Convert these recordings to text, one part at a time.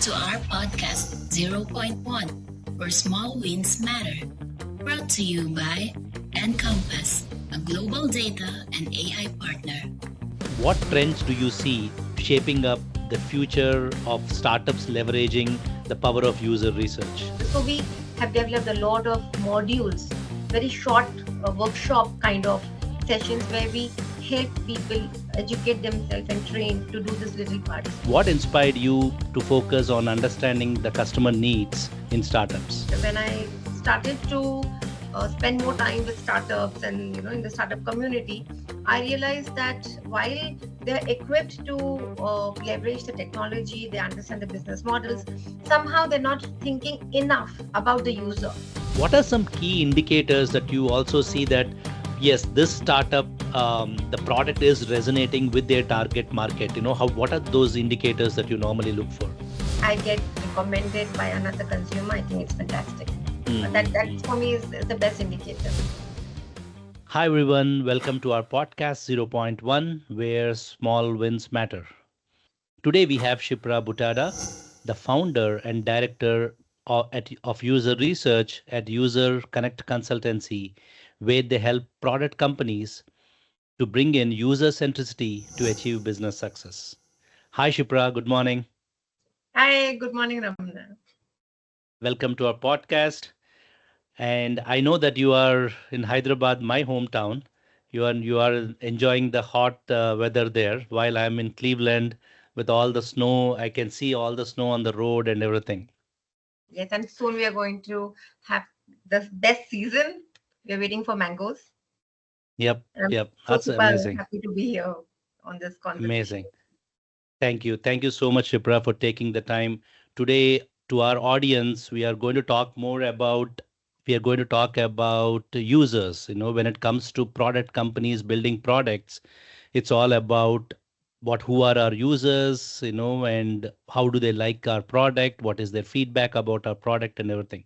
to our podcast zero Point 0.1, where small wins matter. Brought to you by Encompass, a global data and AI partner. What trends do you see shaping up the future of startups leveraging the power of user research? So we have developed a lot of modules, very short workshop kind of sessions where we help people educate themselves and train to do this little part. What inspired you to focus on understanding the customer needs in startups? When I started to spend more time with startups and in the startup community, I realized that while they're equipped to leverage the technology, they understand the business models, somehow they're not thinking enough about the user. What are some key indicators that you also see that yes, this startup, the product is resonating with their target market? What are those indicators that you normally look for? I get recommended by another consumer. I think it's fantastic. That for me is the best indicator. Hi everyone, welcome to our podcast 0.1, where small wins matter. Today we have Shipra Bhutada, the founder and director of user research at User Connect Consultancy, where they help product companies to bring in user centricity to achieve business success. Hi Shipra, good morning. Hi, good morning, Ramana. Welcome to our podcast. And I know that you are in Hyderabad, my hometown. You are enjoying the hot weather there, while I'm in Cleveland with all the snow. I can see all the snow on the road and everything. Yes, and soon we are going to have the best season. We are waiting for mangoes. Yep, I'm yep. so That's super amazing. happy to be here on this conversation. Amazing. Thank you. Thank you so much, Shipra, for taking the time. Today, to our audience, we are going to talk about users. When it comes to product companies building products, it's all about who are our users, and how do they like our product, what is their feedback about our product and everything.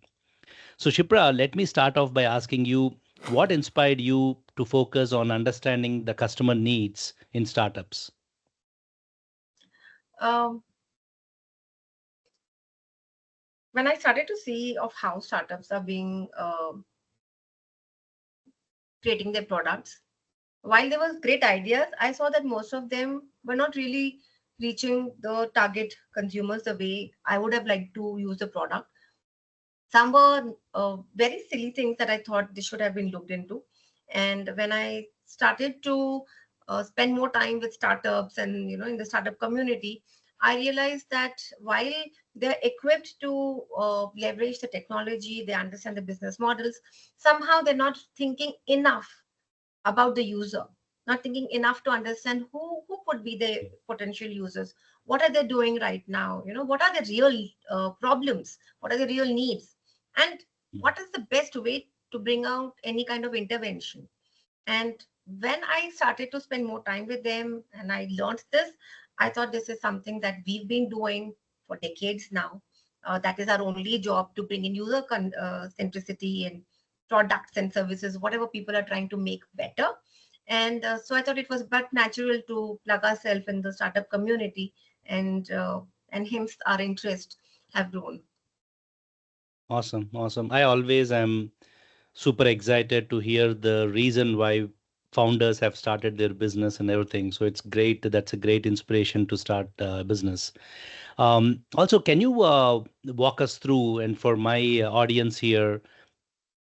So Shipra, let me start off by asking you, what inspired you to focus on understanding the customer needs in startups? Um, when I started to see of how startups are being creating their products, while there was great ideas, I saw that most of them were not really reaching the target consumers the way I would have liked to use the product. Some were very silly things that I thought they should have been looked into. And when I started to spend more time with startups and in the startup community, I realized that while they're equipped to leverage the technology, they understand the business models, somehow they're not thinking enough about the user, not thinking enough to understand who could be the potential users, what are they doing right now, what are the real problems, what are the real needs, and what is the best way to bring out any kind of intervention. And when I started to spend more time with them and I learned this, I thought this is something that we've been doing for decades now. That is our only job, to bring in user centricity and products and services, whatever people are trying to make better. And so I thought it was but natural to plug ourselves in the startup community, and hence our interest have grown. Awesome, awesome. I always am super excited to hear the reason why founders have started their business and everything. So it's great. That's a great inspiration to start a business. Also, can you walk us through, and for my audience here,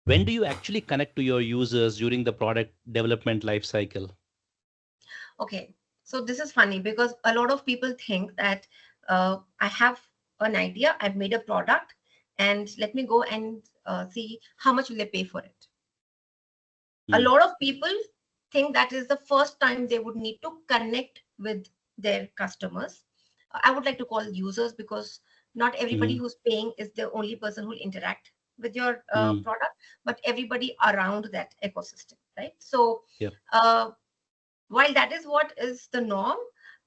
when do you actually connect to your users during the product development life cycle? Okay, so this is funny because a lot of people think that I have an idea, I've made a product, and let me go and see how much will they pay for it. A Hmm. lot of people think that is the first time they would need to connect with their customers. I would like to call users because not everybody Hmm. who's paying is the only person who will interact with your Hmm. product, but everybody around that ecosystem, right? So Yeah. uh, while that is what is the norm,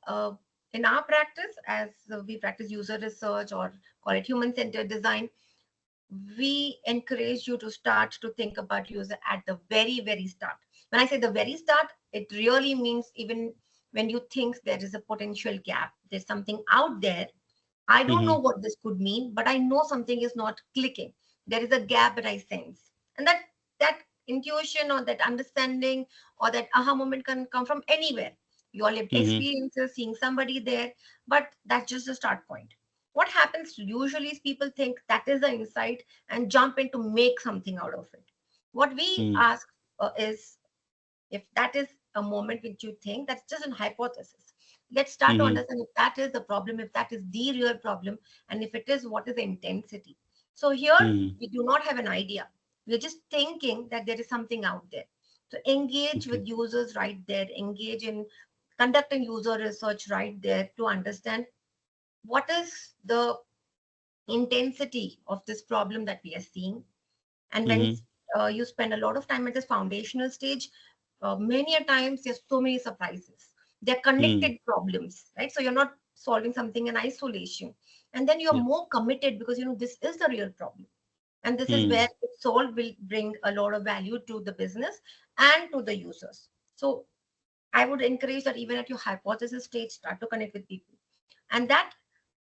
uh, in our practice, as we practice user research or call it human centered design, we encourage you to start to think about user at the very, very start. When I say the very start, it really means even when you think there is a potential gap, there's something out there I don't know Mm-hmm. what this could mean, but I know something is not clicking. There is a gap that I sense. And that intuition or that understanding or that aha moment can come from anywhere. Your lived Mm-hmm. experiences, seeing somebody there, but that's just the start point. What happens usually is people think that is the insight and jump in to make something out of it. What we Mm-hmm. ask is, if that is a moment which you think, that's just an hypothesis. Let's start to Mm-hmm. understand if that is the problem, if that is the real problem, and if it is, what is the intensity. So here Mm-hmm. we do not have an idea. We're just thinking that there is something out there. So engage Okay. with users right there, engage in conducting user research right there to understand what is the intensity of this problem that we are seeing. And when Mm-hmm. you spend a lot of time at this foundational stage, many a times there's so many surprises. They're Mm-hmm. connected problems, right? So you're not solving something in isolation. And then you're Yep. more committed because you know this is the real problem. And this is Mm-hmm. where it solved will bring a lot of value to the business and to the users. So I would encourage that even at your hypothesis stage, start to connect with people. And that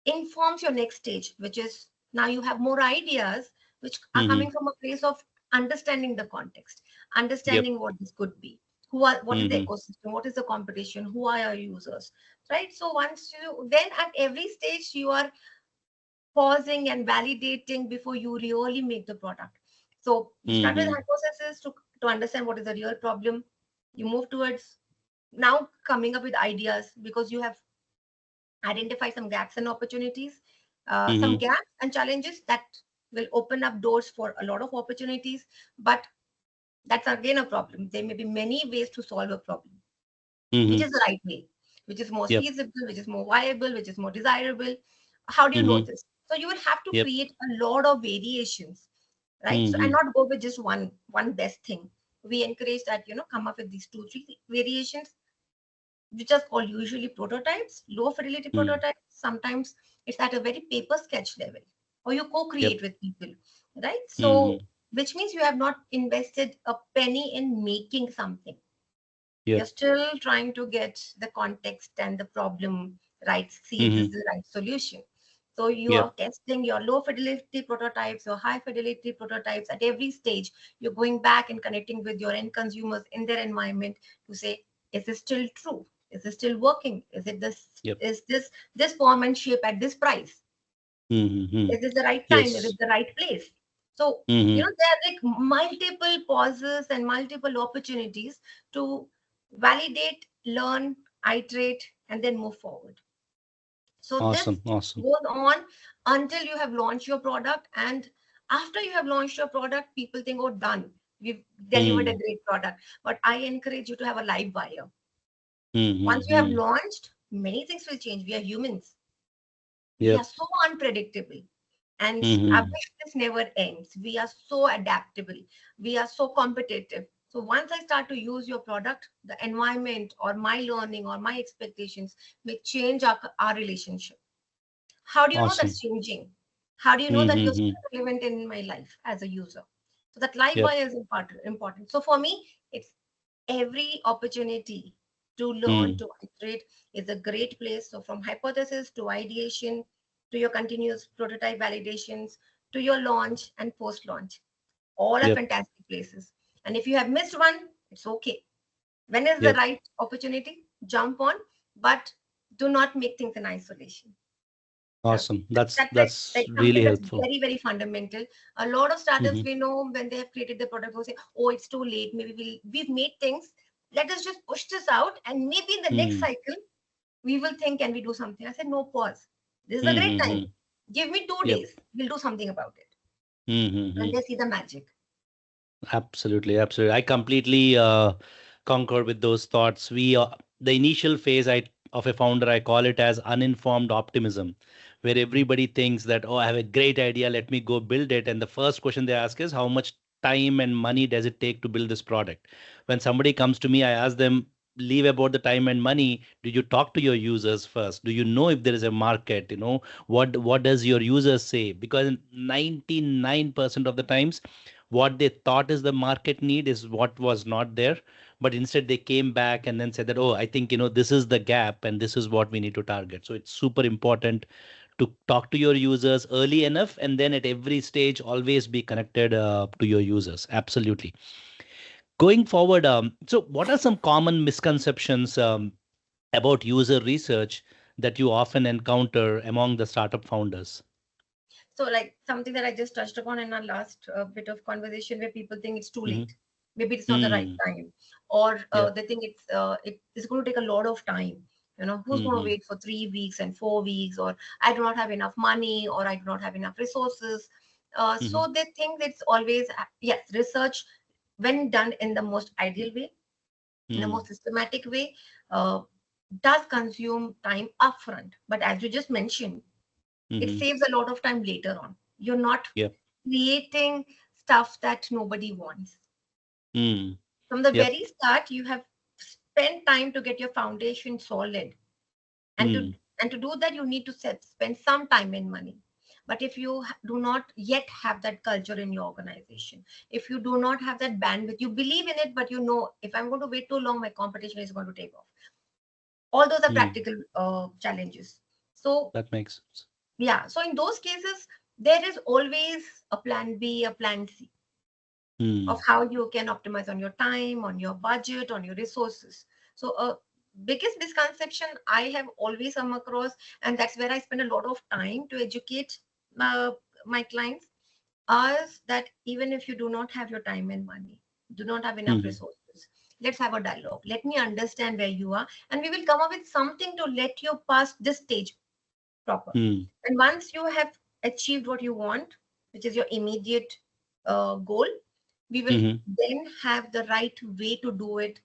informs your next stage, which is now you have more ideas which are Mm-hmm. coming from a place of understanding the context, Yep. understanding what this could be, who are, what is the Mm-hmm. ecosystem, what is the competition, who are your users, right? So once you then at every stage you are pausing and validating before you really make the product. So you start with Mm-hmm. hypothesis to understand what is the real problem. You move towards now coming up with ideas because you have identify some gaps and opportunities, some Mm-hmm. gaps and challenges that will open up doors for a lot of opportunities. But that's again a problem. There may be many ways to solve a problem. Which Mm-hmm. is the right way? Which is more Yep. feasible? Which is more viable? Which is more desirable? How do you know Mm-hmm. this? So you will have to Yep. create a lot of variations, right? So and Mm-hmm. not go with just one best thing. We encourage that come up with these two three variations which are called usually prototypes, low fidelity Mm-hmm. prototypes. Sometimes it's at a very paper sketch level, or you Yep. co-create with people, right? So, Mm-hmm. which means you have not invested a penny in making something. You're Yep. still trying to get the context and the problem right, see if this Mm-hmm. is the right solution. So you are Yep. testing your low fidelity prototypes, your high fidelity prototypes at every stage. You're going back and connecting with your end consumers in their environment to say, is this still true? Is this still working? Is it this? Yep. Is this form and shape at this price? Mm-hmm. Is this the right time? Is Yes. it the right place? So Mm-hmm. there are like multiple pauses and multiple opportunities to validate, learn, iterate, and then move forward. So this Awesome. Awesome. goes on until you have launched your product. And after you have launched your product, people think, oh, done. We've delivered a Mm-hmm. great product. But I encourage you to have a live buyer. Once you have Mm-hmm. launched, many things will change. We are humans. We are Yep. so unpredictable. And our Mm-hmm. business never ends. We are so adaptable. We are so competitive. So once I start to use your product, the environment or my learning or my expectations may change our relationship. How do you know Awesome. that's changing? How do you know that you're Mm-hmm. still relevant in my life as a user? So that life Yep. buy is important. So for me, it's every opportunity to learn, Mm. to iterate is a great place. So from hypothesis to ideation, to your continuous prototype validations, to your launch and post-launch, all are Yep. fantastic places. And if you have missed one, it's okay. When is the Yep. right opportunity? Jump on, but do not make things in isolation. So Awesome. That's that's like really something that's helpful. very, very fundamental. A lot of startups Mm-hmm. we know when they have created the product will say, oh, it's too late. Maybe we've made things. Let us just push this out. And maybe in the next Mm. cycle, we will think, can we do something? I said, no, pause. This is a great time. Mm-hmm. Give me two Yep. days. We'll do something about it. And Mm-hmm. they see the magic. Absolutely, absolutely. I completely concur with those thoughts. The initial phase of a founder, I call it as uninformed optimism, where everybody thinks that, oh, I have a great idea, let me go build it. And the first question they ask is, how much time and money does it take to build this product? When somebody comes to me, I ask them, leave about the time and money. Do you talk to your users first? Do you know if there is a market? What does your users say? Because 99% of the times what they thought is the market need is what was not there, but instead they came back and then said that, oh, I think this is the gap and this is what we need to target. So it's super important to talk to your users early enough, and then at every stage always be connected to your users. Absolutely. Going forward, so what are some common misconceptions about user research that you often encounter among the startup founders? So, like something that I just touched upon in our last bit of conversation, where people think it's too Hmm. late, maybe it's not the right Hmm. time, or Yep. they think it is going to take a lot of time. Who's going to Hmm. wait for 3 weeks and 4 weeks, or I do not have enough money, or I do not have enough resources. Hmm. So they think it's always yes, research when done in the most ideal way, in the Hmm. most systematic way, uh, does consume time upfront. But as you just mentioned, it Hmm. saves a lot of time later on. You're not Yep. creating stuff that nobody wants. Hmm. From the Yep. very start, you have spent time to get your foundation solid. And to Hmm. and to do that, you need to spend some time and money. But if you do not yet have that culture in your organization, if you do not have that bandwidth, you believe in it, but you know, if I'm going to wait too long, my competition is going to take off. All those are Hmm. practical challenges. So That makes sense. yeah, so in those cases, there is always a plan B, a plan C of Hmm. how you can optimize on your time, on your budget, on your resources. So, biggest misconception I have always come across, and that's where I spend a lot of time to educate my clients, is that even if you do not have your time and money, do not have enough Hmm. resources, let's have a dialogue. Let me understand where you are, and we will come up with something to let you pass this stage proper. Hmm. And once you have achieved what you want, which is your immediate goal, we will Hmm. then have the right way to do it.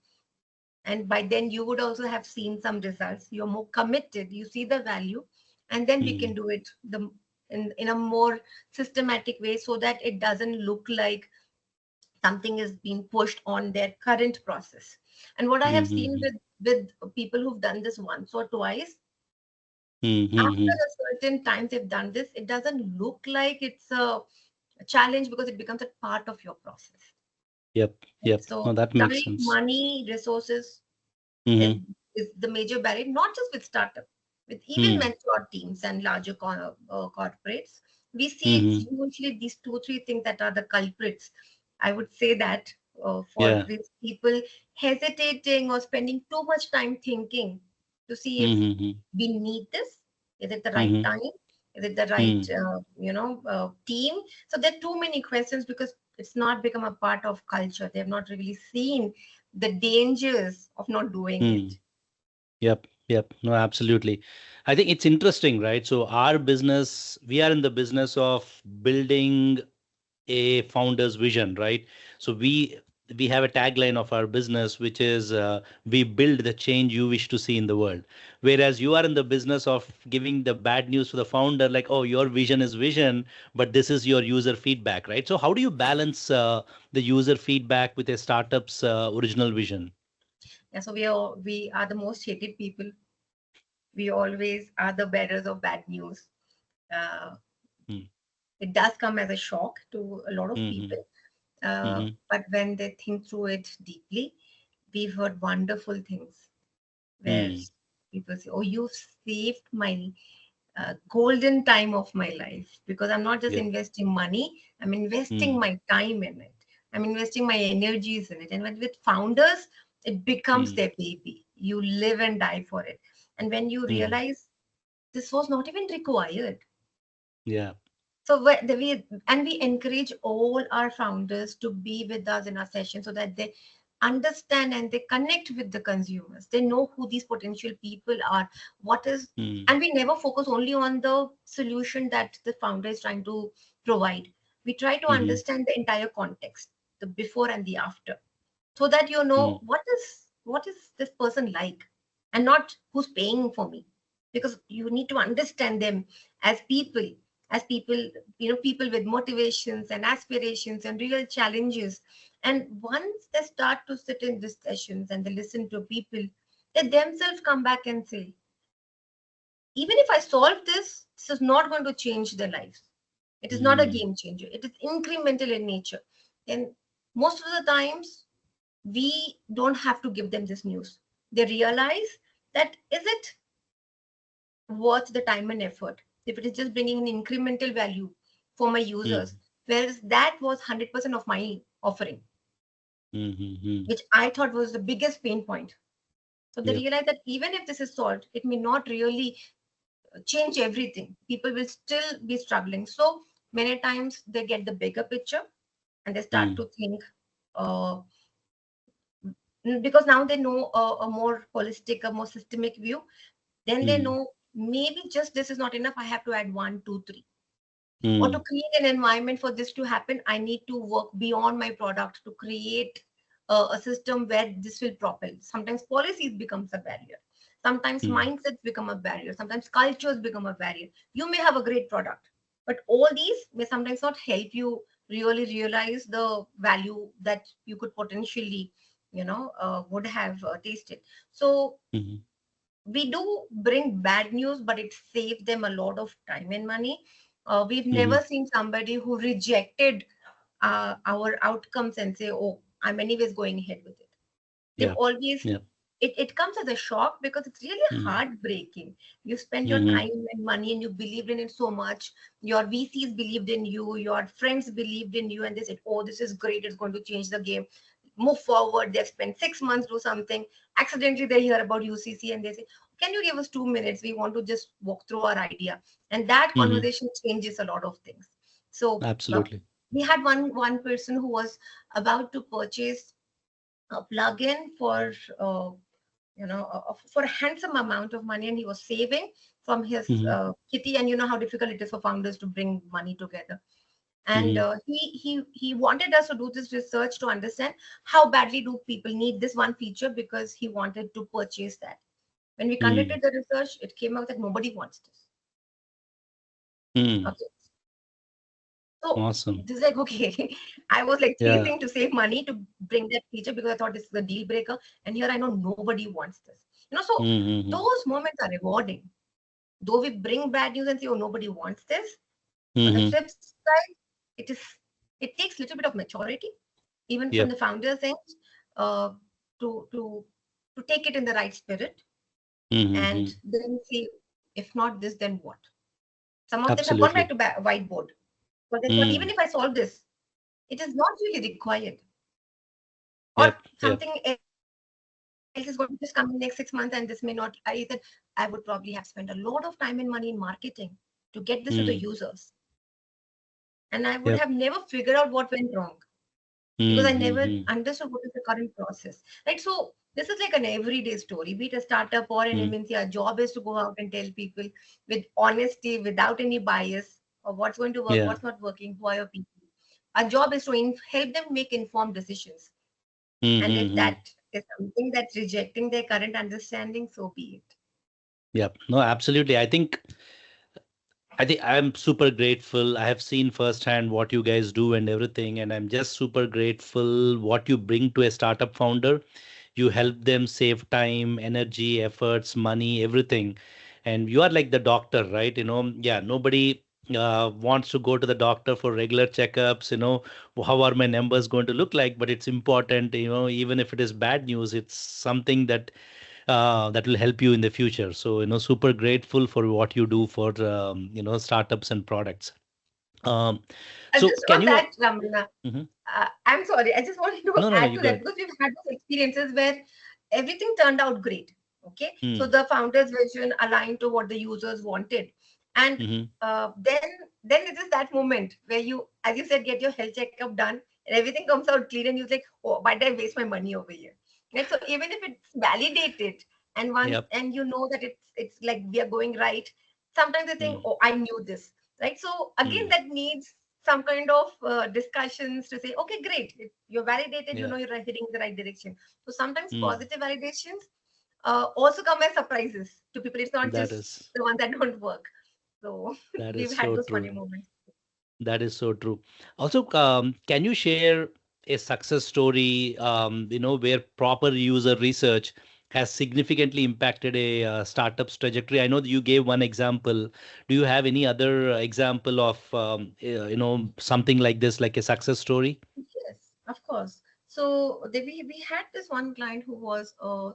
And by then, you would also have seen some results. You're more committed, you see the value, and then we Hmm. can do it in a more systematic way so that it doesn't look like something is being pushed on their current process. And what I have seen Hmm. with people who've done this once or twice, Hmm. after Hmm. a certain time they've done this, it doesn't look like it's a challenge because it becomes a part of your process. Yep. Right? Yep. No, So that makes time, sense. money, resources is, Hmm. is the major barrier, not just with startup, with even Hmm. mentor teams and larger corporates. We see it's Hmm. usually these two, three things that are the culprits. I would say that for Yeah. these people hesitating or spending too much time thinking to see if Hmm. we need this. Is it the right Hmm. time? Is it the right, Hmm. team? So there are too many questions because it's not become a part of culture. They have not really seen the dangers of not doing Hmm. it. Yep, yep. No, absolutely. I think it's interesting, right? So our business, we are in the business of building a founder's vision, right? So we have a tagline of our business, which is we build the change you wish to see in the world. Whereas you are in the business of giving the bad news to the founder, like, oh, your vision is vision, but this is your user feedback, right? So how do you balance the user feedback with a startup's original vision? Yeah, so we are the most hated people. We always are the bearers of bad news. Uh, Hmm. it does come as a shock to a lot of Hmm. people, Hmm. but when they think through it deeply, we've heard wonderful things where Hmm. people say, "Oh, you've saved my golden time of my life because I'm not just Yep. investing money, I'm investing Hmm. my time in it. I'm investing my energies in it." And with founders, it becomes Hmm. their baby. You live and die for it. And when you Hmm. realize this was not even required. Yeah. So we encourage all our founders to be with us in our session so that they understand and they connect with the consumers. They know who these potential people are. What is Hmm. And we never focus only on the solution that the founder is trying to provide. We try to Hmm. understand the entire context, the before and the after, so that you Hmm. know what is this person like, and not who's paying for me, because you need to understand them as people, as people, people with motivations and aspirations and real challenges. And once they start to sit in these sessions and they listen to people, they themselves come back and say, even if I solve this is not going to change their lives. It is not a Hmm. game changer. It is incremental in nature. And most of the times, we don't have to give them this news. They realize that is it worth the time and effort? if it is just bringing an incremental value for my users, Mm, whereas that was 100% of my offering, mm, mm. which I thought was the biggest pain point. So they Yep. realized that even if this is solved, it may not really change everything. People will still be struggling. So many times they get the bigger picture and they start Mm, to think, uh, because now they know a more holistic, a more systemic view. Then they mm, know maybe just this is not enough. I have to add one, two, three. Or to mm, create an environment for this to happen, I need to work beyond my product to create a system where this will propel. Sometimes policies becomes a barrier. Sometimes mm, mindsets become a barrier. Sometimes cultures become a barrier. You may have a great product, but all these may sometimes not help you really realize the value that you could potentially, would have tasted. So mm, we do bring bad news, but it saves them a lot of time and money. We've mm. never seen somebody who rejected our outcomes and say, "Oh, I'm anyways going ahead with it." They've Yep. always, Yep. it comes as a shock because it's really Mm, heartbreaking. You spend your mm, time and money and you believed in it so much. Your VCs believed in you, your friends believed in you, and they said, "Oh, this is great, it's going to change the game. Move forward." They've spent 6 months, do something. Accidentally, they hear about UCC and they say, "Can you give us 2 minutes? We want to just walk through our idea." And that mm. conversation changes a lot of things. So, Absolutely. we had one person who was about to purchase a plugin for for a handsome amount of money, and he was saving from his Mm, kitty. And you know how difficult it is for founders to bring money together. And mm, he wanted us to do this research to understand how badly do people need this one feature, because he wanted to purchase that. When we mm, conducted the research, it came out that nobody wants this. mm. Okay. So Awesome. this is like, okay, I was like Yeah. chasing to save money to bring that feature because I thought this is a deal breaker. And here I know nobody wants this. So Mm, mm, those moments are rewarding. Though we bring bad news and say, "Oh, nobody wants this." On the mm. flip side, it is it takes a little bit of maturity, even from Yep. the founder's end, uh, to take it in the right spirit and Mm. then see, if not this, then what? Some of them have gone back Absolutely. to whiteboard, but they thought, even Mm. if I solve this, it is not really required, or Yep. Yep. something else is going to just come in next 6 months, and this may not. I said I would probably have spent a lot of time and money in marketing to get this to the users, Mm. and I would have Yep. never figured out what went wrong because I never Mm. understood what is the current process. Right. So this is like an everyday story, be it a startup or an Mm. MNC. Our job is to go out and tell people with honesty, without any bias, of what's going to work, Yeah. what's not working, who are your people. Our job is to help them make informed decisions. And if Mm. that is something that's rejecting their current understanding, so be it. Yep. No, absolutely. I think I'm super grateful. I have seen firsthand what you guys do and everything, and I'm just super grateful what you bring to a startup founder. You help them save time, energy, efforts, money, everything. And you are like the doctor, right? Yeah, nobody wants to go to the doctor for regular checkups. How are my numbers going to look like? But it's important, even if it is bad news, it's something that will help you in the future. So, super grateful for what you do for, startups and products. Um, so Just can on you? that, Ramana, Mhm. I'm sorry, I just wanted to No, no, no, add you to go that ahead. because we've had those experiences where everything turned out great. Okay, so Mm, the founder's vision aligned to what the users wanted, and mm-hmm. then it is that moment where you, as you said, get your health checkup done and everything comes out clear, and you're like, "Oh, why did I waste my money over here?" Right. So even if it's validated and once Yep. and you know that it's like we are going right, sometimes they think, Mm, "Oh, I knew this." Right. So again, mm, that needs some kind of discussions to say, okay, great, you're validated, yeah, you're heading in the right direction. So sometimes mm, positive validations also come as surprises to people. It's not that just is the ones that don't work. So that is we've had so those true. funny moments. That is so true. Also, can you share a success story, where proper user research has significantly impacted a startup's trajectory? I know that you gave one example. Do you have any other example of, something like this, like a success story? Yes, of course. So we had this one client who was a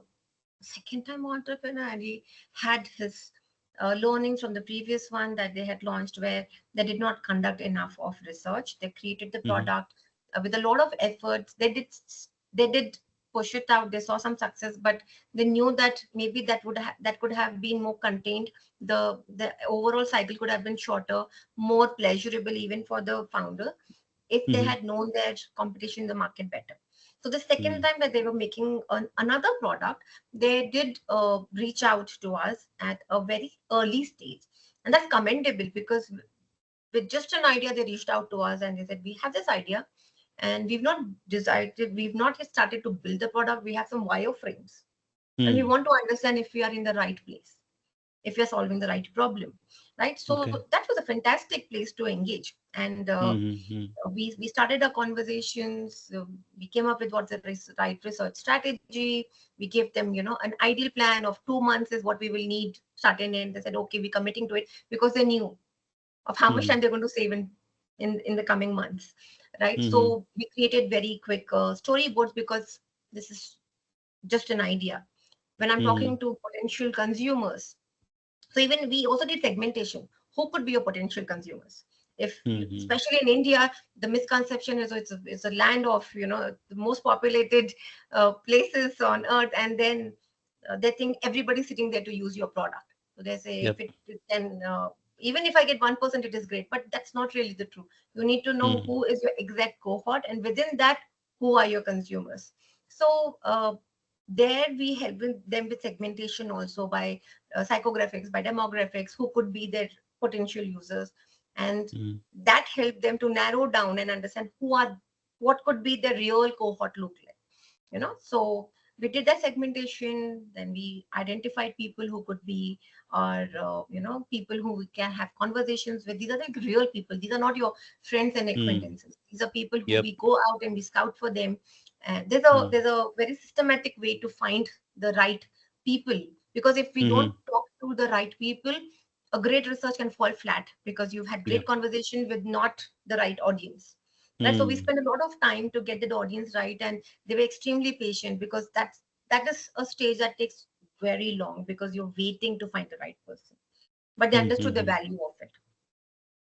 second time entrepreneur, and he had his learnings from the previous one that they had launched, where they did not conduct enough of research. They created the Mm-hmm. product with a lot of efforts. They did push it out. They saw some success, but they knew that maybe that could have been more contained. The overall cycle could have been shorter, more pleasurable even for the founder if they Mm-hmm. had known their competition in the market better. So the second time that they were making another product, they did reach out to us at a very early stage, and that's commendable because with just an idea they reached out to us and they said we have this idea and we've not yet started to build the product. We have some wireframes and we Mm-hmm. want to understand if we are in the right place, if you're solving the right problem, right? So Okay. that was a fantastic place to engage, and Mm-hmm. we started our conversations. We came up with what's the right research strategy. We gave them, an ideal plan of 2 months is what we will need starting in. They said okay, we're committing to it because they knew of how much Mm-hmm. time they're going to save in the coming months, right? Mm-hmm. So we created very quick storyboards because this is just an idea. When I'm Mm-hmm. talking to potential consumers, so even we also did segmentation. Who could be your potential consumers? If Mm-hmm. especially in India, the misconception is it's a land of the most populated places on earth, and then they think everybody's sitting there to use your product. So they say if Yep. it then even if I get 1%, it is great, but that's not really the truth. You need to know Mm-hmm. who is your exact cohort, and within that, who are your consumers. So there we help them with segmentation also by psychographics, by demographics, who could be their potential users, and Mm-hmm. that helped them to narrow down and understand what could be the real cohort look like. So we did that segmentation, then we identified people who could be, or people who we can have conversations with. These are like real people, these are not your friends and Mm-hmm. acquaintances. These are people who Yep. we go out and we scout for them, and there's a very systematic way to find the right people, because if we Mm-hmm. don't talk to the right people, a great research can fall flat because you've had great Yep. conversation with not the right audience, right? So we Mm-hmm. spend a lot of time to get the audience right, and they were extremely patient because that is a stage that takes very long because you're waiting to find the right person, but they understood the Mm-hmm. value of it,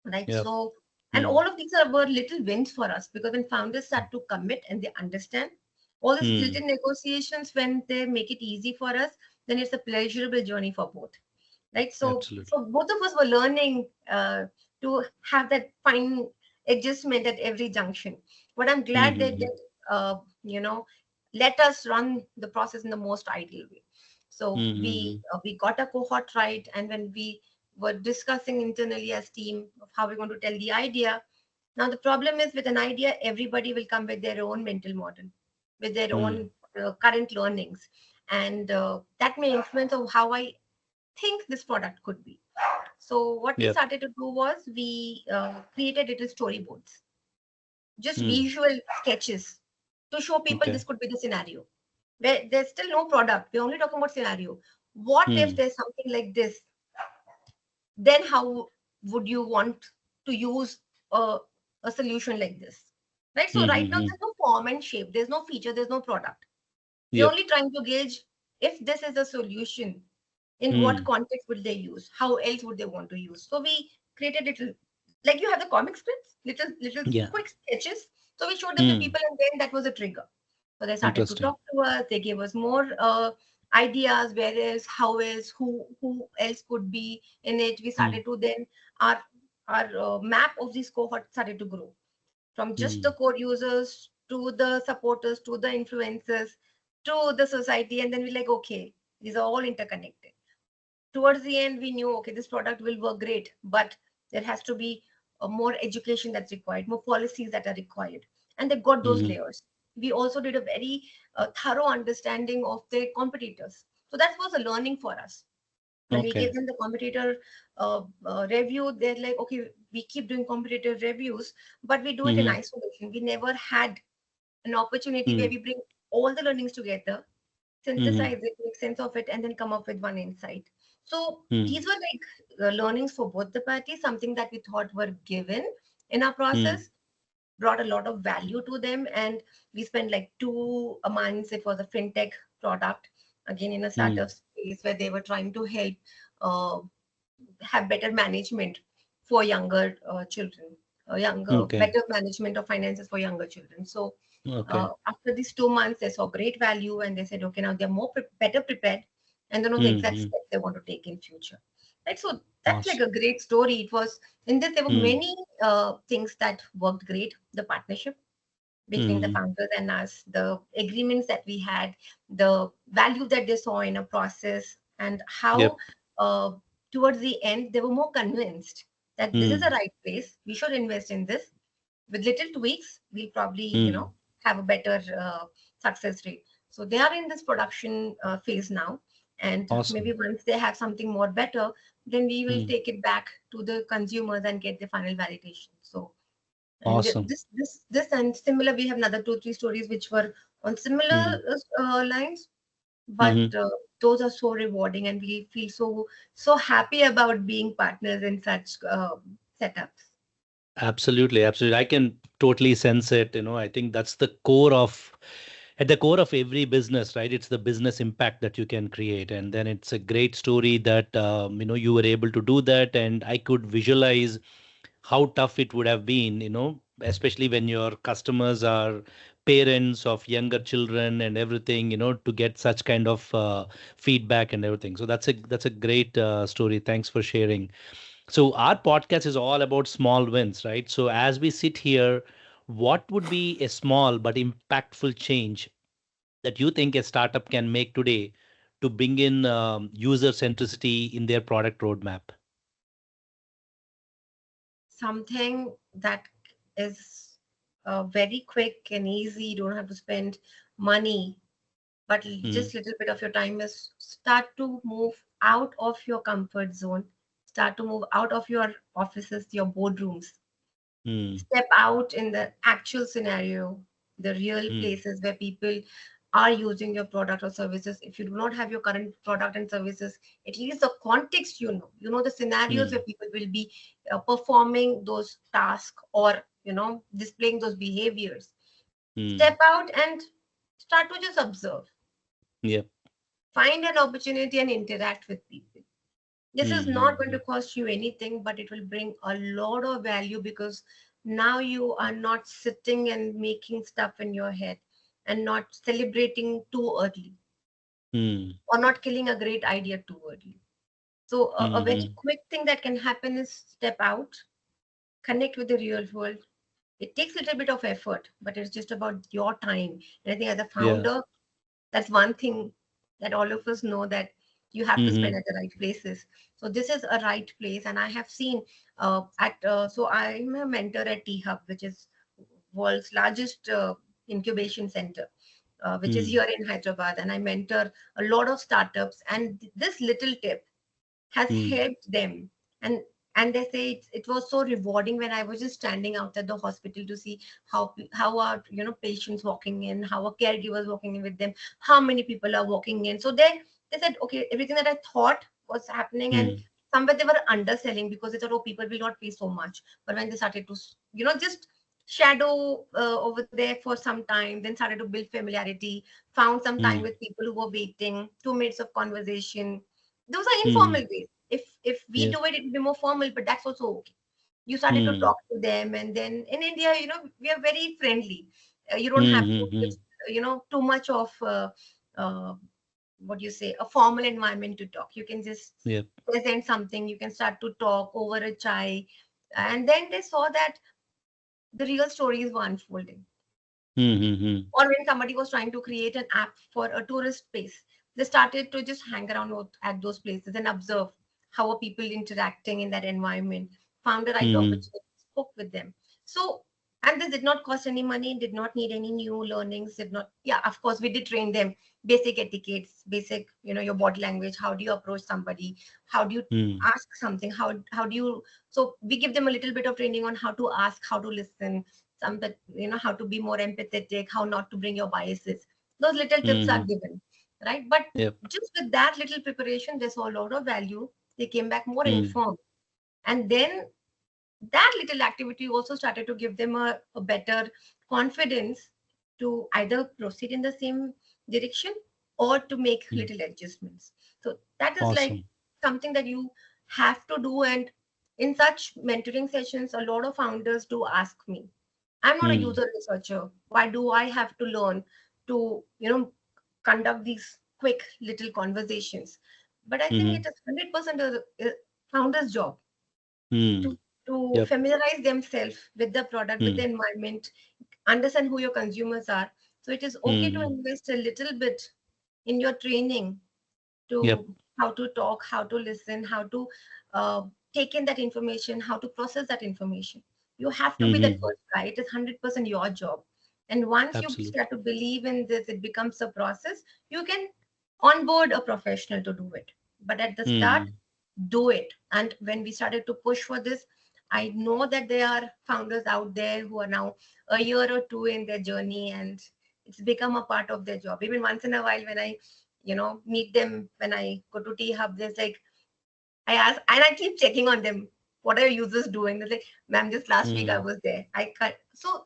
right? Yep. So, and Mm-hmm. all of these were little wins for us because when founders start to commit and they understand all these Mm-hmm. little negotiations, when they make it easy for us, then it's a pleasurable journey for both, right? So Absolutely. so both of us were learning to have that fine adjustment at every junction. But I'm glad they Mm-hmm. did, uh, you know let us run the process in the most ideal way. So Mm-hmm. we got a cohort right, and when we were discussing internally as team of how we're going to tell the idea. Now the problem is, with an idea everybody will come with their own mental model, with their Mm-hmm. own current learnings, and that may influence of how I think this product could be. So what we Yep. started to do was we created little storyboards, just Mm. visual sketches to show people Okay. this could be the scenario. Where there's still no product, we're only talking about scenario. What if Mm. there's something like this? Then how would you want to use a, a solution like this? Right? So right now Mm-hmm. there's no form and shape, there's no feature, there's no product. We're Yep. only trying to gauge if this is a solution, in what Mm. context would they use, how else would they want to use. So we created little, like you have the comic strips, little Yeah. quick sketches. So we showed them to Mm. people, and then that was a trigger. So they started to Interesting. talk to us, they gave us more ideas, where is, how is, who else could be in it. We Mm. started to then, our map of this cohort started to grow from just the Mm. core users to the supporters to the influencers to the society, and then we're like, okay, these are all interconnected. Towards the end we knew, okay, this product will work great, but there has to be more education that's required, more policies that are required, and they got those Mm-hmm. layers. We also did a very thorough understanding of the competitors, so that was a learning for us. When we Okay. gave them the competitor review, they're like, okay, we keep doing competitor reviews, but we do it in Mm-hmm. isolation. We never had an opportunity where Mm. we bring all the learnings together, Mm-hmm. synthesize it, make sense of it, and then come up with one insight. So Mm. these were like learnings for both the parties, something that we thought were given in our Mm. process, brought a lot of value to them. And we spent like 2 months. It was a fintech product, again in a Mm. startup space where they were trying to help. Uh, have better management for younger children, Okay. better management of finances for younger children. So Okay. after these 2 months, they saw great value and they said, okay, now they're better prepared and they know the exact Mm-hmm. steps they want to take in future. Right. So that's like Awesome. a great story. It was in this, there were Mm. many things that worked great. The partnership between the Mm-hmm. founders and us, the agreements that we had, the value that they saw in a process, and how Yep. uh, towards the end they were more convinced that this is the Mm. right place. We should invest in this. With little tweaks, we'll probably, Mm. have a better success rate. So they are in this production phase now, and maybe Awesome. once they have something more better, then we will Mm. take it back to the consumers and get the final validation. So and Awesome. this and similar, we have another two, three stories which were on similar Mm. lines, but Mm-hmm. those are so rewarding, and we feel so happy about being partners in such setups. Absolutely, absolutely. I can totally sense it. I think that's the core of at the core of every business, right? It's the business impact that you can create, and then it's a great story that you were able to do that, and I could visualize how tough it would have been, especially when your customers are parents of younger children and everything, to get such kind of feedback and everything. So that's a great story. Thanks for sharing. So our podcast is all about small wins, right? So as we sit here, what would be a small but impactful change that you think a startup can make today to bring in user centricity in their product roadmap? Something that is very quick and easy. You don't have to spend money, but Mm, just little bit of your time is start to move out of your comfort zone. Start to move out of your offices, your boardrooms. mm, Step out in the actual scenario, the real mm, places where people are using your product or services. If you do not have your current product and services, at least the context, the scenarios where mm, people will be performing those tasks or displaying those behaviors. mm. Step out and start to just observe, Yep. find an opportunity and interact with people. This is Mm, not mm, going to mm, cost you anything, but it will bring a lot of value because now you are not sitting and making stuff in your head and not celebrating too early mm, or not killing a great idea too early. So, a very mhm. quick thing that can happen is step out, connect with the real world. It takes a little bit of effort, but it's just about your time. And I think as a Yeah. founder, that's one thing that all of us know, that you have to spend Mhm, at the right places. So this is a right place, and I have seen at so I'm a mentor at T Hub, which is world's largest incubation center, which is mm, here in Hyderabad, and I mentor a lot of startups. And this little tip has mm, helped them, and they say it was so rewarding when I was just standing out at the hospital to see how are patients walking in, how are caregivers walking in with them, how many people are walking in. So they said, okay, everything that I thought was happening, and mm, somewhere they were underselling because they thought, oh, people will not pay so much. But when they started to just shadow over there for some time, then started to build familiarity, found some time mm, with people who were waiting, 2 minutes of conversation. Those are informal mhm. ways. If we Yep. do it, it will be more formal, but that's also okay. You started to Mm, talk to them, and then in India, we are very friendly. You don't have to mhm, give, mhm. too much of uh, what you say, a formal environment to talk. You can just Yep. present something. You can start to talk over a chai, and then they saw that the real stories were unfolding. Mhm, mhm. Or when somebody was trying to create an app for a tourist place, they started to just hang around at those places and observe how are people interacting in that environment, found the right Mhm, opportunity, spoke with them. So, and this did not cost any money, did not need any new learnings, did not, yeah, of course, we did train them basic etiquettes, basic, your body language, how do you approach somebody, how do you mm, ask something, how do you, so we give them a little bit of training on how to ask, how to listen, some that how to be more empathetic, how not to bring your biases. Those little tips are mhm. given, right? But Yep. just with that little preparation, they saw a lot of value. They came back more Mm, informed, and then that little activity also started to give them a better confidence to either proceed in the same direction or to make mm. little adjustments. So that is like Awesome. something that you have to do. And in such mentoring sessions, a lot of founders do ask me, I'm not a Hmm. user researcher. Why do I have to learn to, conduct these quick little conversations? But I think Hmm. it is 100% a founder's job Hmm. to Yep. familiarize themselves with the product, with the Hmm. environment, understand who your consumers are. So it is okay to Hmm. invest a little bit in your training Yep. to how to talk, how to listen, how to uh, take in that information, how to process that information. You have to be that Hmm. first guy. It is 100% your job. And once you Absolutely. start to believe in this, it becomes a process. You can onboard a professional to do it. But at the start, Hmm. do it. And when we started to push for this, I know that there are founders out there who are now a year or two in their journey, and it's become a part of their job. Even once in a while, when I meet them, when I go to Tea Hub, there's like, I ask, and I keep checking on them. What are your users doing? They're like, ma'am, just last week I Hmm. was there. I can't. So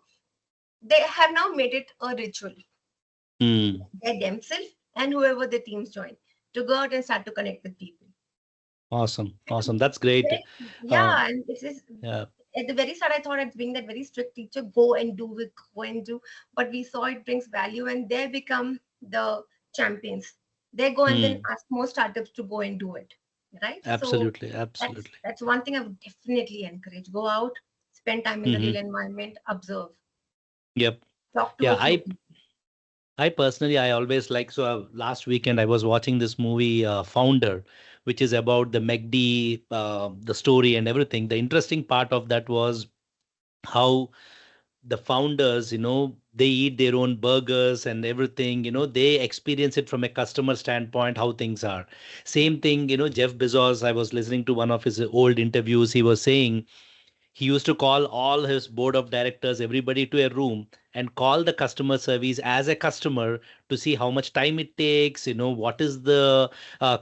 they have now made it a ritual. Hmm. They themselves and whoever the teams join to go out and start to connect with people. Awesome. Awesome. That's great. Uh, Yeah, and this is yeah. at the very start. I thought it's being that very strict teacher, go and do it, go and do. But we saw it brings value, and they become the champions. They go and then Hmm. ask more startups to go and do it, right? So Absolutely. Absolutely. that's one thing I would definitely encourage. Go out, spend time in the real Hmm. environment, observe, Yep. talk to Yeah. a few people. I personally, I always like, so last weekend I was watching this movie, Founder, which is about the McD, the story and everything. The interesting part of that was how the founders, they eat their own burgers and everything, they experience it from a customer standpoint, how things are. Same thing, Jeff Bezos, I was listening to one of his old interviews. He was saying he used to call all his board of directors, everybody to a room and call the customer service as a customer to see how much time it takes, what is the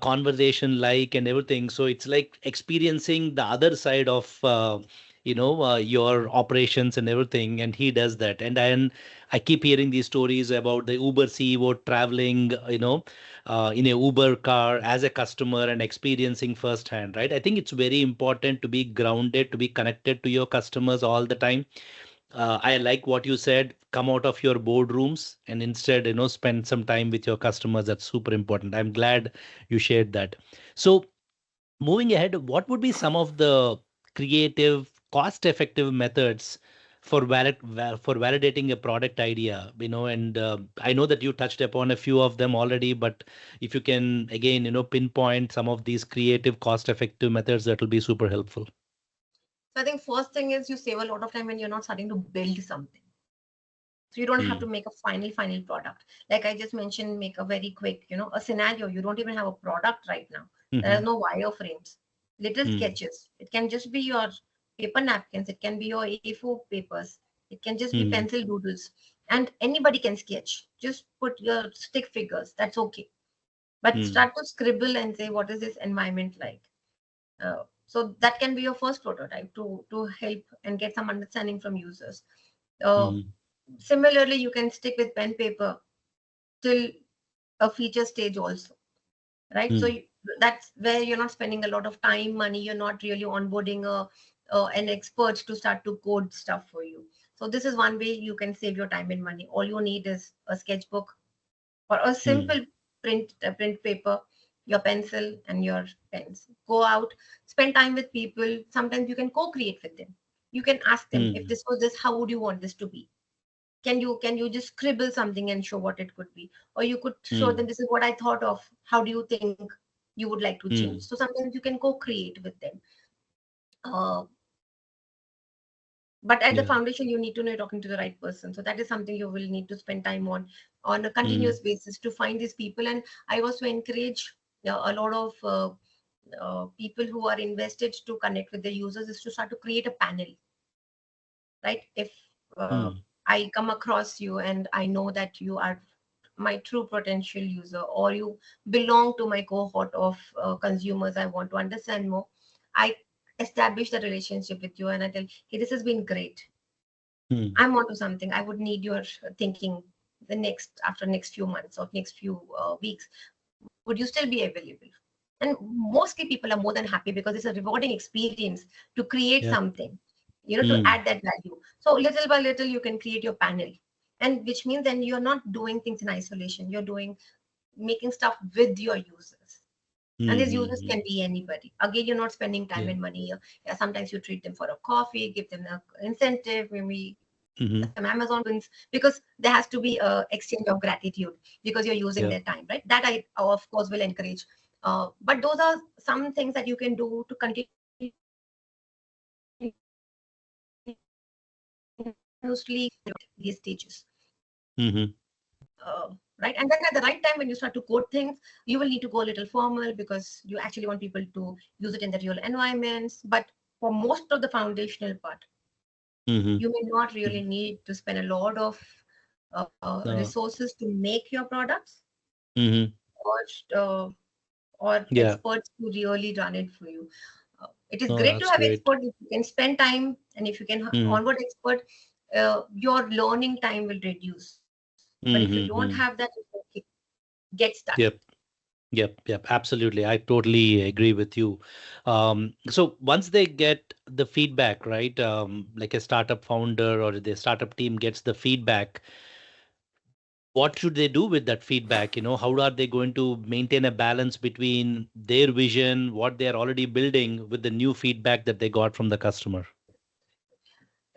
conversation like and everything. So it's like experiencing the other side of, your operations and everything. And he does that. And I keep hearing these stories about the Uber CEO traveling, in a Uber car as a customer and experiencing firsthand, right? I think it's very important to be grounded, to be connected to your customers all the time. I like what you said. Come out of your boardrooms and instead, spend some time with your customers. That's super important. I'm glad you shared that. So, moving ahead, what would be some of the creative, cost-effective methods for for validating a product idea? And I know that you touched upon a few of them already, but if you can again, pinpoint some of these creative, cost-effective methods, that will be super helpful. So I think first thing is you save a lot of time when you're not starting to build something. So you don't have to Mm, make a final product. Like I just mentioned, make a very quick, a scenario. You don't even have a product right now. There's mhm, no wireframes, little mm, sketches. It can just be your paper napkins. It can be your A4 papers. It can just be mm, pencil doodles. And anybody can sketch. Just put your stick figures. That's okay. But mm, start to scribble and say, what is this environment like? So that can be your first prototype to help and get some understanding from users. Uh, mm, Similarly, you can stick with pen paper till a feature stage also, right? So mm, that's where you're not spending a lot of time, money. You're not really onboarding an expert to start to code stuff for you. So this is one way you can save your time and money. All you need is a sketchbook or a mm, simple print paper, your pencil and your pens. Go out, spend time with people. Sometimes you can co-create with them. You can ask them, if mm, this was this, how would you want this to be? Can you just scribble something and show what it could be? Or you could show them, mm, this is what I thought of, how do you think you would like to change? mm. So sometimes you can co-create with them. uh, but at the Yeah. foundation you need to know you're talking to the right person, so that is something you will need to spend time on a Mm, continuous basis to find these people. And I also encourage a lot of people who are invested to connect with the users is to start to create a panel, right? If uh, mm, I come across you and I know that you are my true potential user, or you belong to my cohort of consumers I want to understand more, I establish the relationship with you and I tell, hey, this has been great, mm, I'm onto something, I would need your thinking the next after next few months or next few weeks, would you still be available? And mostly people are more than happy because it's a rewarding experience to create Yep. something, to Mm. add that value. So little by little you can create your panel, and which means then you're not doing things in isolation, you're doing making stuff with your users. And these users Mm-hmm. can be anybody. Again, you're not spending time Yeah. and money. Yeah, sometimes you treat them for a coffee, give them an incentive, maybe some Mm-hmm. Amazon coupons, because there has to be a exchange of gratitude because you're using their Yep. time, right? That I, of course, will encourage. But those are some things that you can do to continuously these stages. Mm-hmm. Right, and then at the right time when you start to code things, you will need to go a little formal because you actually want people to use it in the real environments. But for most of the foundational part, Mm-hmm. you may not really need to spend a lot of No. resources to make your products, Mm-hmm. or uh, or Yeah. experts to really run it for you. It is No, great to that's have great. experts if you can spend time, and if you can Mm-hmm. onboard expert, your learning time will reduce. But if you don't have that, Mm-hmm. it's okay. Get started. Yep. Yep. Yep. Absolutely. I totally agree with you. So once they get the feedback, right? Like a startup founder or the startup team gets the feedback, what should they do with that feedback? How are they going to maintain a balance between their vision, what they are already building, with the new feedback that they got from the customer?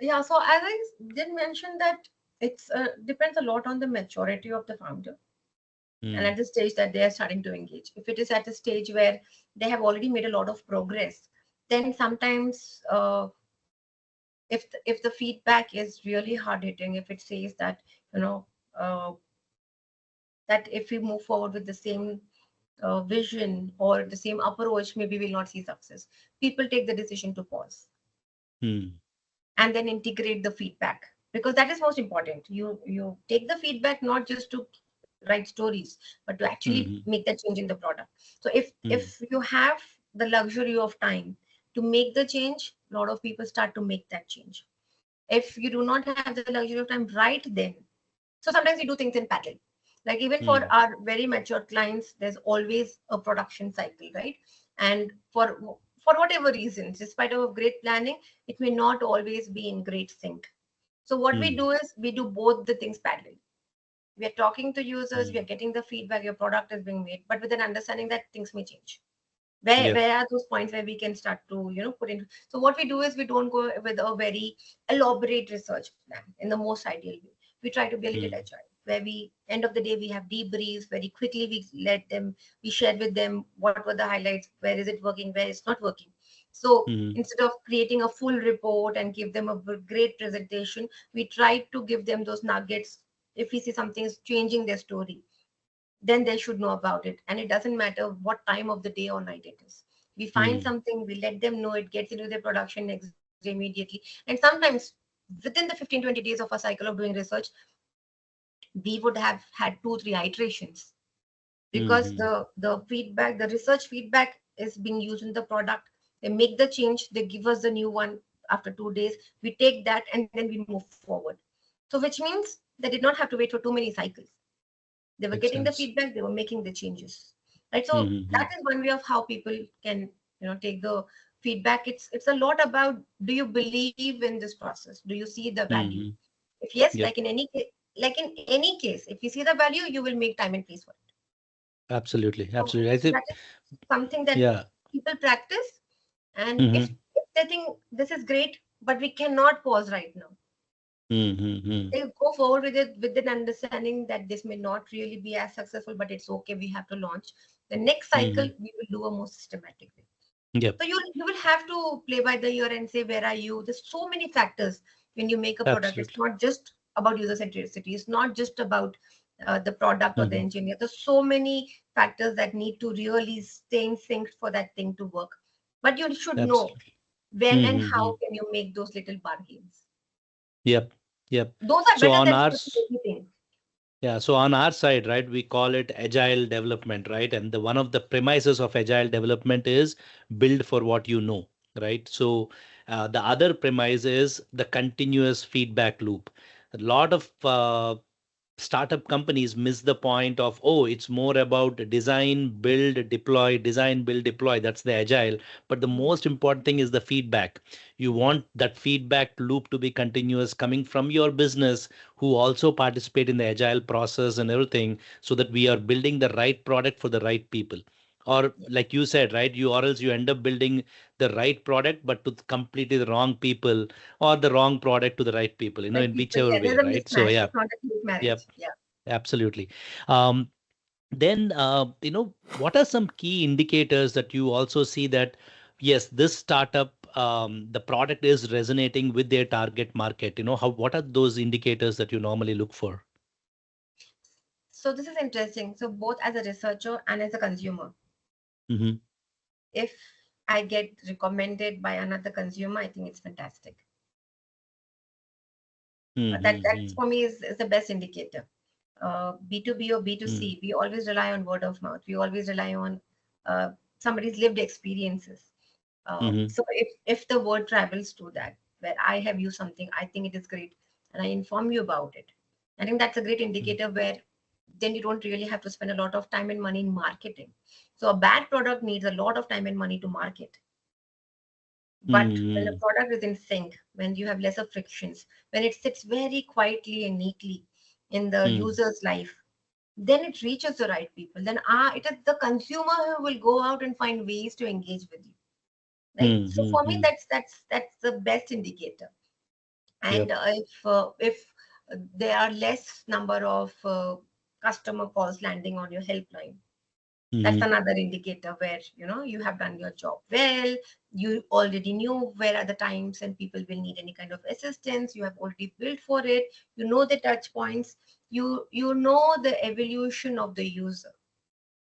Yeah, so as I did mention that it's depends a lot on the maturity of the founder and Mm, at the stage that they are starting to engage. If it is at a stage where they have already made a lot of progress, then sometimes if the feedback is really hard hitting, if it says that you know uh, that if we move forward with the same vision or the same approach, maybe we'll not see success. People take the decision to pause mm, and then integrate the feedback, because that is most important. You take the feedback not just to write stories, but to actually mm, make that change in the product. So mm, if you have the luxury of time to make the change, a lot of people start to make that change. If you do not have the luxury of time right then, so sometimes we do things in parallel. Like even for mm, our very mature clients, there's always a production cycle, right? And for whatever reasons, despite of great planning, it may not always be in great sync. So what we mm, do is we do both the things parallel. We are talking to users, we mm. are getting the feedback, your product is being made, but with an understanding that things may change. Where Yep. are those points where we can start to put in. So what we do is we don't go with a very elaborate research plan in the most ideal way. We try to be a little Mm, agile, where we end of the day we have debriefs very quickly. We share with them what were the highlights, where is it working, where it's not working. So mm, instead of creating a full report and give them a great presentation, we try to give them those nuggets. If we see something is changing their story, then they should know about it. And it doesn't matter what time of the day or night it is. We find mm, something, we let them know, it gets into their production next day immediately. And sometimes within the 15, 20 days of a cycle of doing research, we would have had 2, 3 iterations, because mm, the feedback, the research feedback is being used in the product. They make the change, they give us the new one after 2 days. We take that and then we move forward. So which means they did not have to wait for too many cycles. They were makes getting the sense. feedback, they were making the changes, right? So Mm, that is one way of how people can take the feedback. It's a lot about, do you believe in this process, do you see the value? mm. If yes, Yep. like in any case, if you see the value, you will make time and place for it. Absolutely. So Absolutely. I think. that is something that Yeah. people practice. And Mm-hmm. if they think this is great, but we cannot pause right now, Mm-hmm. they go forward with it with an understanding that this may not really be as successful, but it's okay. We have to launch the next cycle. Mm-hmm. We will do a more systematic way. Yep. So you will have to play by the ear and say, where are you? There's so many factors when you make a product. It's Absolutely. not just about user centricity. It's not just about the product or the Mm-hmm. engineer. There's so many factors that need to really stay in sync for that thing to work. But you should know Absolutely. when and Mm-hmm. how can you make those little bargains. Yep. Yep. Those are So better on than ours. pushing everything. Yeah, so on our side, right, we call it agile development, right? And the one of the premises of agile development is build for what you know, right? So the other premise is the continuous feedback loop. A lot of startup companies miss the point of, oh, it's more about design, build, deploy, design, build, deploy. That's the agile. But the most important thing is the feedback. You want that feedback loop to be continuous, coming from your business, who also participate in the agile process and everything, so that we are building the right product for the right people. Or like you said, right, you, or else you end up building the right product but to completely the wrong people, or the wrong product to the right people, Right in people, whichever yeah, way, there's a right? So mismatch. yeah. It's not a group Yep. marriage. Yeah. Absolutely. Um, then, what are some key indicators that you also see that, yes, this startup, the product is resonating with their target market? What are those indicators that you normally look for? So this is interesting. So both as a researcher and as a consumer, Mm-hmm. if I get recommended by another consumer, I think it's fantastic. That's Mm-hmm. for me is the best indicator. B2B or B2C, we always rely on word of mouth. We always rely on uh, somebody's lived experiences. Mm-hmm. So if the word travels to that, where I have used something, I think it is great, and I inform you about it, I think that's a great indicator where then you don't really have to spend a lot of time and money in marketing. So a bad product needs a lot of time and money to market. But when the Mm-hmm. product is in sync, when you have lesser frictions, when it sits very quietly and neatly in the user's life, then it reaches the right people. Then it is the consumer who will go out and find ways to engage with you, right? So for me, Mm-hmm. that's the best indicator. And Yep. if there are less number of customer calls landing on your helpline, that's Mm-hmm. another indicator where you have done your job well. You already knew where are the times and people will need any kind of assistance. You have already built for it. You know the touch points. You know the evolution of the user,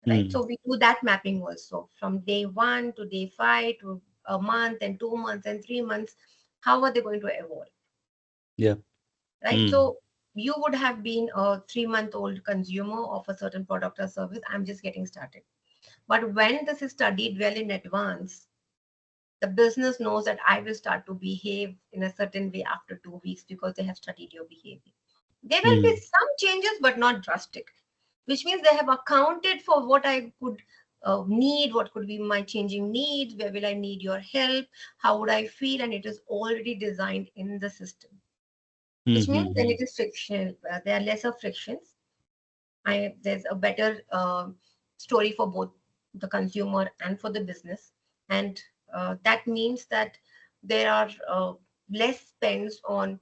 right? Mm. So we do that mapping also from day 1 to day 5 to a month and 2 months and 3 months. How are they going to evolve, Yep. right? Mm. So you would have been a 3-month-old consumer of a certain product or service. I'm just getting started. But when this is studied well in advance, the business knows that I will start to behave in a certain way after 2 weeks because they have studied your behavior. There will be Mm. some changes, but not drastic, which means they have accounted for what I could need, what could be my changing needs, where will I need your help, how would I feel, and it is already designed in the system, which means then Mm-hmm. it is frictional. There are lesser frictions. There's a better story for both the consumer and for the business, and that means that there are less spends on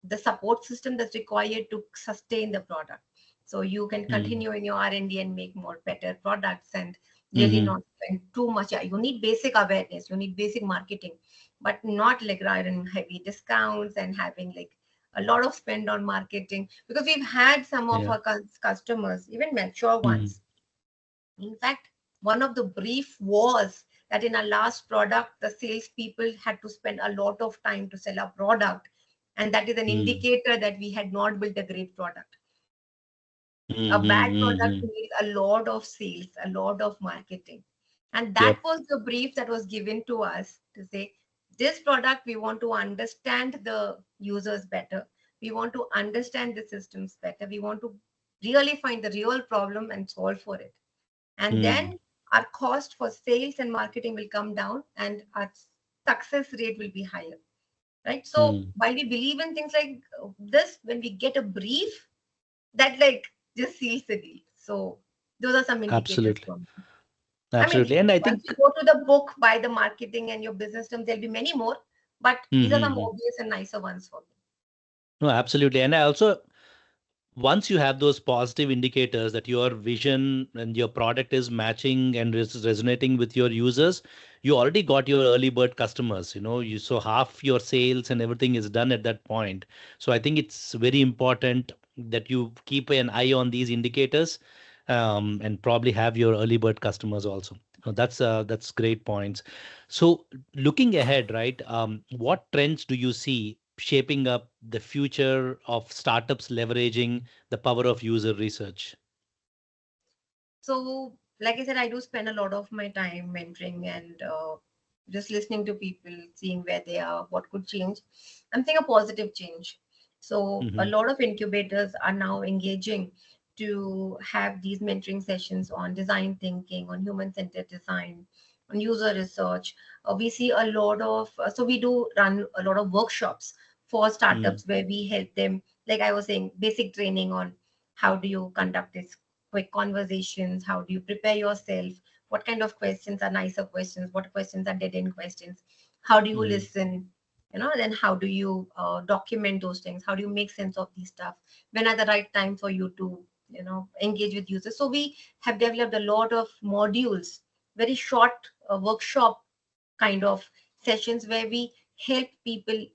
the support system that's required to sustain the product. So you can Mm. continue in your R&D and make more better products and really Mm-hmm. not spend too much. Yeah, you need basic awareness, you need basic marketing, but not like running heavy discounts and having like a lot of spend on marketing, because we've had some of Yeah. our customers, even mature Mm. ones. In fact, one of the brief was that in our last product, the salespeople had to spend a lot of time to sell our product. And that is an Mm. indicator that we had not built a great product. A bad product Mm-hmm. needs a lot of sales, a lot of marketing. And that Yep. was the brief that was given to us to say, this product, we want to understand the users better. We want to understand the systems better. We want to really find the real problem and solve for it. And Mm. then our cost for sales and marketing will come down and our success rate will be higher, right? So Mm. while we believe in things like this, when we get a brief, that like just seals the deal. So those are some indicators Absolutely. from, I mean, Absolutely. And I once think, you go to the book by the marketing and your business terms, there'll be many more, but these are some mm-hmm. obvious and nicer ones for me. No, absolutely. And I also, once you have those positive indicators that your vision and your product is matching and resonating with your users, you already got your early bird customers. So half your sales and everything is done at that point. So I think it's very important that you keep an eye on these indicators, and probably have your early bird customers also. That's great points. So looking ahead, right? What trends do you see shaping up the future of startups leveraging the power of user research? So, like I said, I do spend a lot of my time mentoring and just listening to people, seeing where they are, what could change. I'm seeing a positive change. So a Mm-hmm. lot of incubators are now engaging to have these mentoring sessions on design thinking, on human centered design, on user research. We see a lot of, so we do run a lot of workshops for Mm, startups where we help them, like I was saying, basic training on how do you conduct these quick conversations, how do you prepare yourself, what kind of questions are nicer questions, what questions are dead end questions, how do you mm, listen, then how do you document those things, how do you make sense of these stuff, when are the right time for you to engage with users. So we have developed a lot of modules, very short workshop kind of sessions where we help people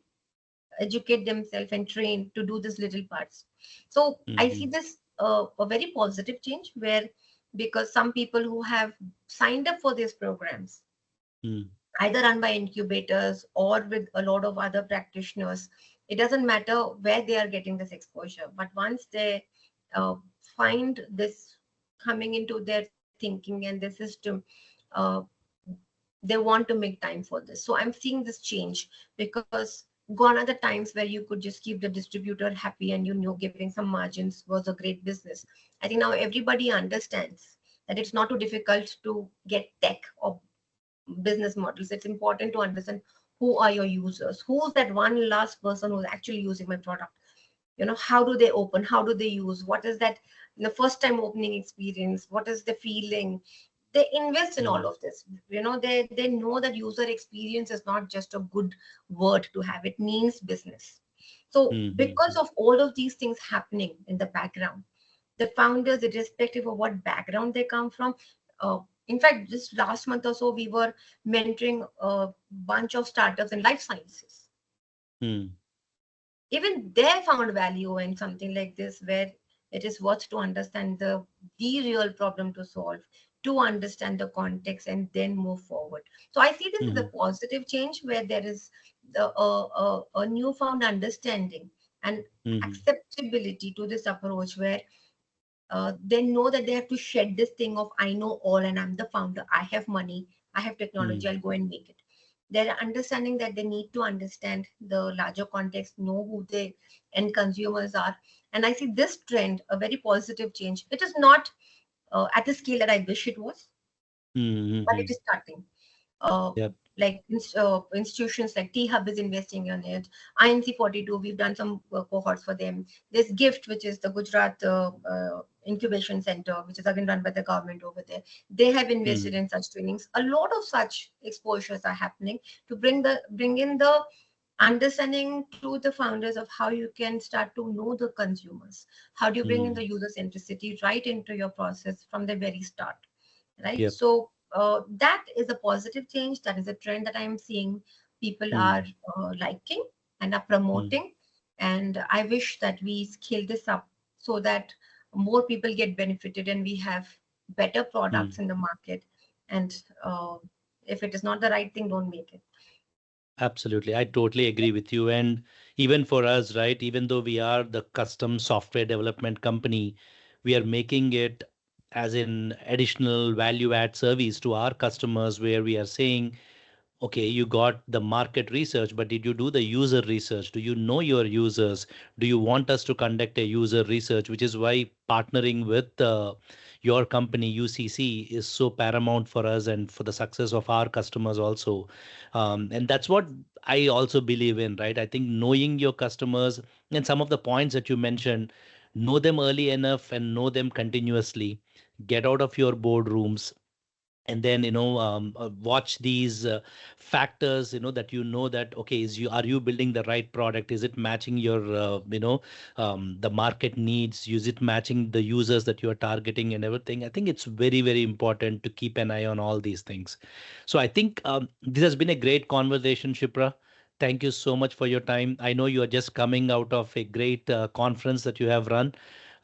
educate themselves and train to do these little parts. So I see mm, this a very positive change where, because some people who have signed up for these programs, mm, either run by incubators or with a lot of other practitioners, it doesn't matter where they are getting this exposure, but once they uh, find this coming into their thinking and their system, uh, they want to make time for this. So I'm seeing this change, because gone are the times where you could just keep the distributor happy and giving some margins was a great business. I think now everybody understands that it's not too difficult to get tech or business models. It's important to understand who are your users, who's that one last person who's actually using my product. How do they open, how do they use, what is that the first time opening experience, what is the feeling. They invest in all mm, of this. They know that user experience is not just a good word to have, it means business. So mm, because mm, of all of these things happening in the background, the founders, irrespective of what background they come from, uh, in fact, just last month or so, we were mentoring a bunch of startups in life sciences. mm, Even they found value in something like this, where it is worth to understand the real problem to solve, to understand the context and then move forward. So I see this as a mm, positive change, where there is a newfound understanding and mm, acceptability to this approach, where they know that they have to shed this thing of I know all and I'm the founder, I have money, I have technology, mm, I'll go and make it. They're understanding that they need to understand the larger context, know who the end consumers are. And I see this trend a very positive change. It is not at the scale that I wish it was, mm, but it mm. is starting. uh, Yep. like institutions like T Hub is investing in it. INC42, we've done some cohorts for them. There's GIFT, which is the Gujarat Incubation Center, which is again run by the government over there. They have invested Mm, in such trainings. A lot of such exposures are happening to bring in the understanding to the founders of how you can start to know the consumers. How do you bring in mm. the user centricity right into your process from the very start? Right? Yep. So that is a positive change. That is a trend that I'm seeing people are Mm, liking and are mm, promoting. And I wish that we scale this up so that more people get benefited and we have better products mm. in the market. And if it is not the right thing, don't make it. Absolutely. I totally agree with you. And even for us, right, even though we are the custom software development company, we are making it as an additional value add service to our customers where we are saying, okay, you got the market research, but did you do the user research? Do you know your users? Do you want us to conduct a user research? Which is why partnering with your company UCC is so paramount for us and for the success of our customers also. And that's what I also believe in, right? I think knowing your customers and some of the points that you mentioned, know them early enough and know them continuously. Get out of your boardrooms and then watch these factors, that that okay, is you are you building the right product, is it matching your the market needs, is it matching the users that you are targeting and everything. I think it's very, very important to keep an eye on all these things. So I think this has been a great conversation, Shipra. Thank you so much for your time. I know you are just coming out of a great conference that you have run,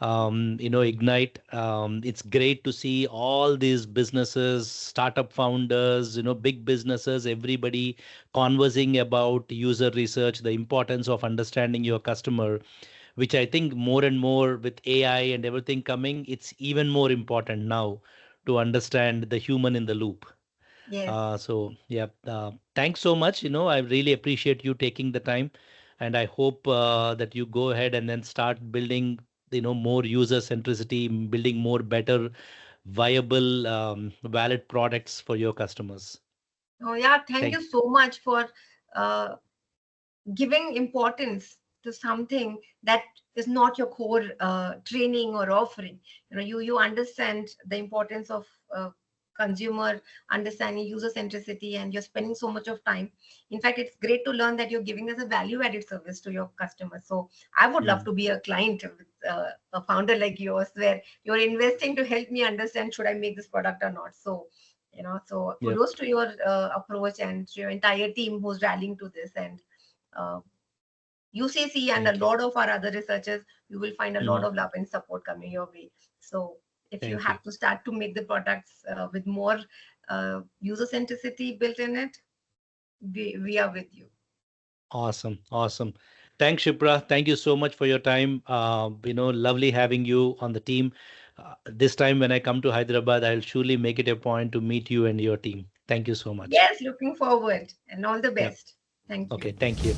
Ignite. It's great to see all these businesses, startup founders, big businesses, everybody conversing about user research, the importance of understanding your customer, which I think more and more with AI and everything coming, it's even more important now to understand the human in the loop. Yes. So yeah, thanks so much. I really appreciate you taking the time. and I hope that you go ahead and then start building, more user centricity, building more better, viable, valid products for your customers. Oh, yeah. Thank Thank you so much for uh, giving importance to something that is not your core training or offering. You understand the importance of consumer understanding, user centricity, and you're spending so much of time. In fact, it's great to learn that you're giving us a value added service to your customers. So I would love you. to be a client with a founder like yours, where you're investing to help me understand should I make this product or not. So so Yep. kudos to your approach and to your entire team who's rallying to this. And uh, UCC and a Thank you. lot of our other researchers, you will find a lot Mhm. of love and support coming your way. So if you Thank you. have to start to make the products with more user centricity built in it, we are with you. Awesome. Awesome. Thanks, Shipra. Thank you so much for your time. Lovely having you on the team. This time when I come to Hyderabad, I'll surely make it a point to meet you and your team. Thank you so much. Yes, looking forward and all the Yep. best. Thank you. Okay. Thank you.